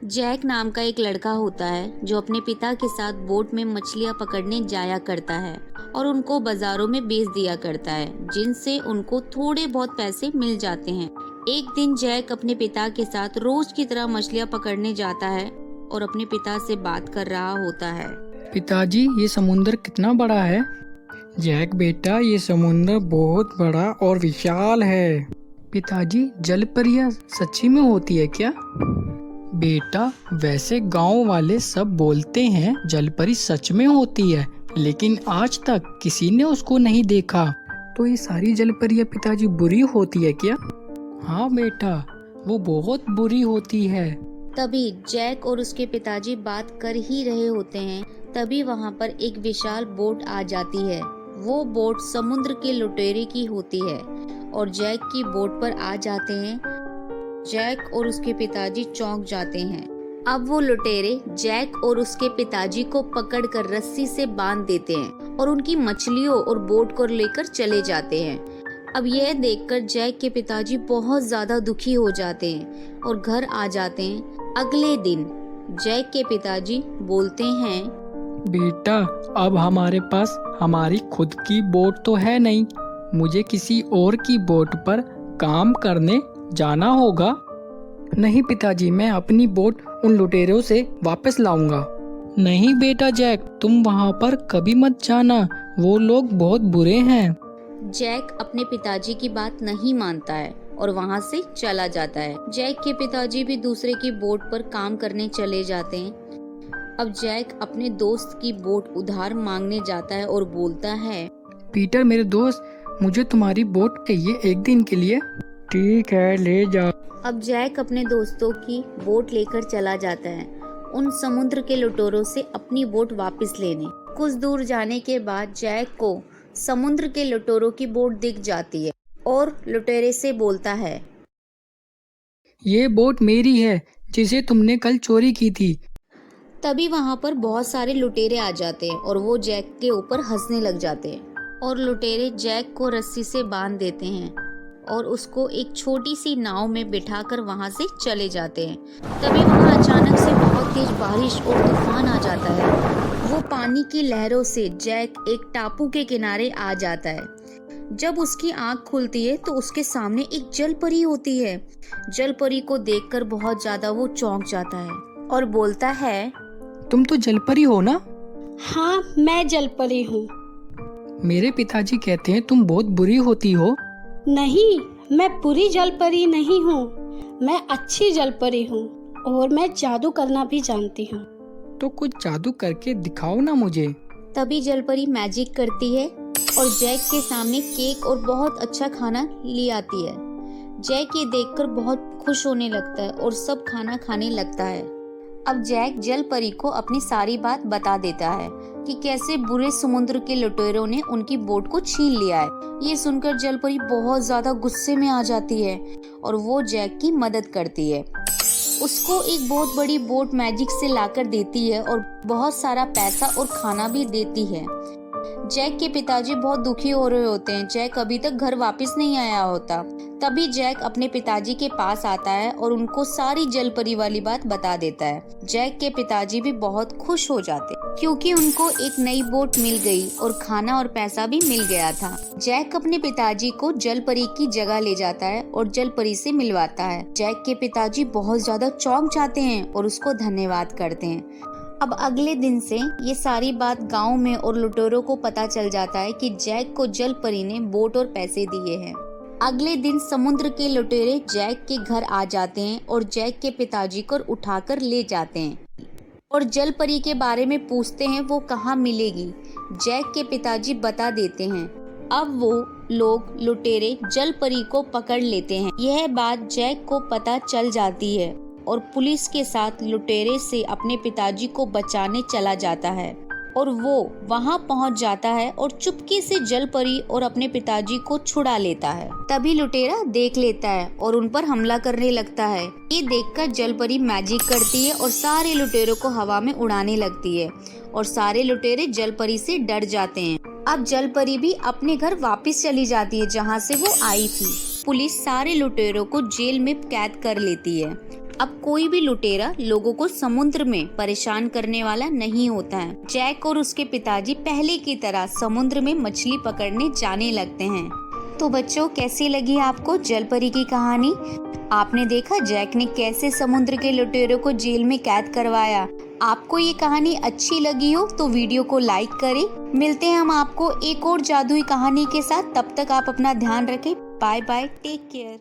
Jack नाम का एक लड़का होता है जो अपने पिता के साथ बोट में मछलियां पकड़ने जाया करता है और उनको बाजारों में बेच दिया करता है, जिनसे उनको थोड़े बहुत पैसे मिल जाते हैं। एक दिन जैक अपने पिता के साथ रोज की तरह मछलियां पकड़ने जाता है और अपने पिता से बात कर रहा होता है। पिताजी, ये समुंदर कितना बड़ा है? जैक बेटा, ये समुंदर बहुत बड़ा और विशाल है। पिताजी, जलपरियां सच्ची में होती है क्या? बेटा, वैसे गांव वाले सब बोलते हैं जलपरी सच में होती है, लेकिन आज तक किसी ने उसको नहीं देखा। तो ये सारी जलपरियां पिताजी बुरी होती है क्या? हाँ बेटा, वो बहुत बुरी होती है। तभी जैक और उसके पिताजी बात कर ही रहे होते हैं, तभी वहाँ पर एक विशाल बोट आ जाती है। वो बोट समुद्र के लुटेरे की होती है और जैक की बोट पर आ जाते हैं। जैक और उसके पिताजी चौंक जाते हैं। अब वो लुटेरे जैक और उसके पिताजी को पकड़कर रस्सी से बांध देते हैं और उनकी मछलियों और बोट को लेकर चले जाते हैं। अब यह देखकर जैक के पिताजी बहुत ज्यादा दुखी हो जाते हैं और घर आ जाते हैं। अगले दिन जैक के पिताजी बोलते हैं, बेटा, अब हमारे पास हमारी खुद की बोट तो है नहीं, मुझे किसी और की बोट पर काम करने जाना होगा। नहीं पिताजी, मैं अपनी बोट उन लुटेरों से वापस लाऊंगा। नहीं बेटा जैक, तुम वहाँ पर कभी मत जाना, वो लोग बहुत बुरे हैं। जैक अपने पिताजी की बात नहीं मानता है और वहाँ से चला जाता है। जैक के पिताजी भी दूसरे की बोट पर काम करने चले जाते हैं। अब जैक अपने दोस्त की बोट उधार मांगने जाता है और बोलता है, पीटर मेरे दोस्त, मुझे तुम्हारी बोट चाहिए एक दिन के लिए। ठीक है, ले जाओ। अब जैक अपने दोस्तों की बोट लेकर चला जाता है उन समुद्र के लुटेरों से अपनी बोट वापस लेने। कुछ दूर जाने के बाद जैक को समुद्र के लुटेरों की बोट दिख जाती है और लुटेरे से बोलता है, ये बोट मेरी है जिसे तुमने कल चोरी की थी। तभी वहाँ पर बहुत सारे लुटेरे आ जाते हैं और वो जैक के ऊपर हंसने लग जाते हैं और लुटेरे जैक को रस्सी से बांध देते हैं और उसको एक छोटी सी नाव में बिठाकर वहाँ से चले जाते हैं। तभी वहाँ अचानक से बहुत तेज बारिश और तूफान आ जाता है। वो पानी की लहरों से जैक एक टापू के किनारे आ जाता है। जब उसकी आंख खुलती है तो उसके सामने एक जलपरी होती है। जलपरी को देखकर बहुत ज्यादा वो चौंक जाता है और बोलता है, तुम तो जलपरी हो ना? हाँ, मैं जलपरी हूँ। मेरे पिताजी कहते हैं तुम बहुत बुरी होती हो। नहीं, मैं बुरी जलपरी नहीं हूँ, मैं अच्छी जलपरी हूँ और मैं जादू करना भी जानती हूँ। तो कुछ जादू करके दिखाओ ना मुझे। तभी जलपरी मैजिक करती है और जैक के सामने केक और बहुत अच्छा खाना ले आती है। जैक ये देखकर बहुत खुश होने लगता है और सब खाना खाने लगता है। अब जैक जलपरी को अपनी सारी बात बता देता है कि कैसे बुरे समुद्र के लुटेरों ने उनकी बोट को छीन लिया है। ये सुनकर जलपरी बहुत ज्यादा गुस्से में आ जाती है और वो जैक की मदद करती है। उसको एक बहुत बड़ी बोट मैजिक से लाकर देती है और बहुत सारा पैसा और खाना भी देती है। जैक के पिताजी बहुत दुखी हो रहे होते हैं। जैक अभी तक घर वापस नहीं आया होता। तभी जैक अपने पिताजी के पास आता है और उनको सारी जलपरी वाली बात बता देता है। जैक के पिताजी भी बहुत खुश हो जाते क्योंकि उनको एक नई बोट मिल गई और खाना और पैसा भी मिल गया था। जैक अपने पिताजी को जलपरी की जगह ले जाता है और जलपरी से मिलवाता है। जैक के पिताजी बहुत ज्यादा चौंक जाते हैं और उसको धन्यवाद करते हैं। अब अगले दिन से ये सारी बात गांव में और लुटेरों को पता चल जाता है कि जैक को जलपरी ने बोट और पैसे दिए हैं। अगले दिन समुद्र के लुटेरे जैक के घर आ जाते हैं और जैक के पिताजी को उठाकर ले जाते हैं और जलपरी के बारे में पूछते हैं वो कहाँ मिलेगी। जैक के पिताजी बता देते हैं। अब वो लोग लुटेरे जलपरी को पकड़ लेते हैं। यह बात जैक को पता चल जाती है और पुलिस के साथ लुटेरे से अपने पिताजी को बचाने चला जाता है और वो वहां पहुंच जाता है और चुपके से जलपरी और अपने पिताजी को छुड़ा लेता है। तभी लुटेरा देख लेता है और उन पर हमला करने लगता है। ये देखकर जलपरी मैजिक करती है और सारे लुटेरों को हवा में उड़ाने लगती है और सारे लुटेरे जलपरी से डर जाते हैं। अब जलपरी भी अपने घर वापस चली जाती है जहाँ से वो आई थी। पुलिस सारे लुटेरों को जेल में कैद कर लेती है अब कोई भी लुटेरा लोगों को समुद्र में परेशान करने वाला नहीं होता है। जैक और उसके पिताजी पहले की तरह समुद्र में मछली पकड़ने जाने लगते हैं। तो बच्चों, कैसी लगी आपको जलपरी की कहानी? आपने देखा जैक ने कैसे समुद्र के लुटेरों को जेल में कैद करवाया। आपको ये कहानी अच्छी लगी हो तो वीडियो को लाइक करें। मिलते हैं हम आपको एक और जादुई कहानी के साथ। तब तक आप अपना ध्यान रखें। Bye bye, take care.